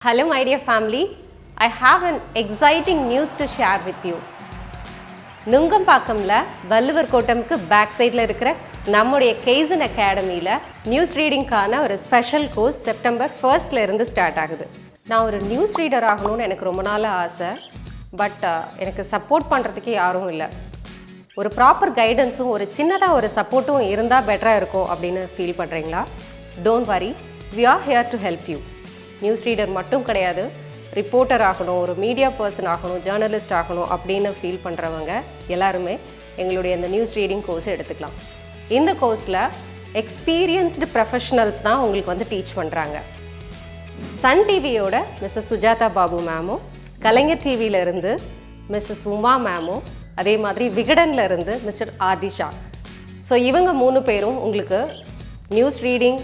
Hello my dear family, I have an exciting news to share with you. நுங்கம்பாக்கம்ல வள்ளுவர் கோட்டமுக்கு back சைடில் இருக்கிற நம்முடைய Kaizen Academyல நியூஸ் ரீடிங்கான ஒரு ஸ்பெஷல் கோர்ஸ் செப்டம்பர் 1st இருந்து ஸ்டார்ட் ஆகுது. நான் ஒரு நியூஸ் ரீடர் ஆகணும்னு எனக்கு ரொம்ப நாள் ஆசை, பட் எனக்கு சப்போர்ட் பண்ணுறதுக்கு யாரும் இல்லை. ஒரு ப்ராப்பர் கைடன்ஸும் ஒரு சின்னதாக ஒரு சப்போர்ட்டும் இருந்தால் பெட்டராக இருக்கும் அப்படின்னு ஃபீல் பண்ணுறீங்களா? Don't worry, we are here to help you. News reader மட்டும் கிடையாது, ரிப்போர்ட்டர் ஆகணும், ஒரு மீடியா பர்சன் ஆகணும், ஜேர்னலிஸ்ட் ஆகணும் அப்படின்னு ஃபீல் பண்ணுறவங்க எல்லாருமே எங்களுடைய இந்த நியூஸ் ரீடிங் கோர்ஸ் எடுத்துக்கலாம். இந்த கோர்ஸில் எக்ஸ்பீரியன்ஸ்டு ப்ரொஃபஷனல்ஸ் தான் உங்களுக்கு டீச் பண்ணுறாங்க. சன் டிவியோட மிஸ்ஸஸ் சுஜாதா பாபு மேமும், கலைஞர் டிவியிலேருந்து மிஸ்ஸஸ் உமா மேமும், அதே மாதிரி விகடனில் இருந்து மிஸ்டர் ஆதிஷா. ஸோ இவங்க 3 பேரும் உங்களுக்கு நியூஸ் ரீடிங்,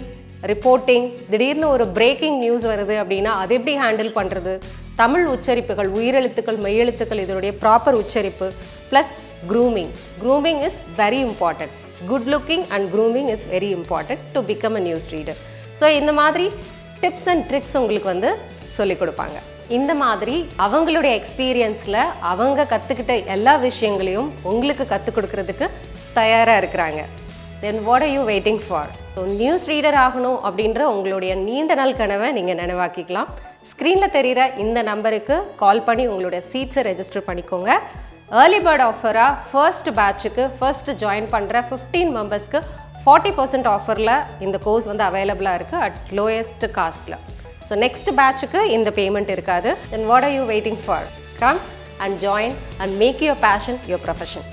ரிப்போர்ட்டிங், திடீர்னு ஒரு பிரேக்கிங் நியூஸ் வருது அப்படின்னா அது எப்படி ஹேண்டில் பண்ணுறது, தமிழ் உச்சரிப்புகள், உயிரெழுத்துக்கள், மெய்யெழுத்துக்கள், இதனுடைய ப்ராப்பர் உச்சரிப்பு, plus grooming is very important. Good looking and grooming is very important to become a news reader. So இந்த மாதிரி டிப்ஸ் அண்ட் ட்ரிக்ஸ் உங்களுக்கு சொல்லிக் கொடுப்பாங்க. இந்த மாதிரி அவங்களுடைய எக்ஸ்பீரியன்ஸில் அவங்க கற்றுக்கிட்ட எல்லா விஷயங்களையும் உங்களுக்கு கற்றுக் கொடுக்கறதுக்கு தயாராக இருக்கிறாங்க. தென் what are you waiting for? So news reader ஆகணும் அப்படின்ற உங்களுடைய நீண்ட நாள் கனவை நீங்கள் நினைவாக்கிக்கலாம். ஸ்க்ரீனில் தெரிகிற இந்த நம்பருக்கு கால் பண்ணி உங்களுடைய சீட்ஸை ரெஜிஸ்டர் பண்ணிக்கோங்க. ஏர்லி பேர்ட் ஆஃபராக ஃபர்ஸ்ட் பேட்சுக்கு ஃபர்ஸ்ட் ஜாயின் பண்ணுற 15 மெம்பர்ஸ்க்கு 40% ஆஃபரில் இந்த கோர்ஸ் அவைலபிளாக இருக்குது அட் லோயஸ்ட் காஸ்ட்டில். ஸோ நெக்ஸ்ட் பேட்சுக்கு இந்த பேமெண்ட் இருக்காது. Then what are you waiting for? Come and join and make your passion your profession.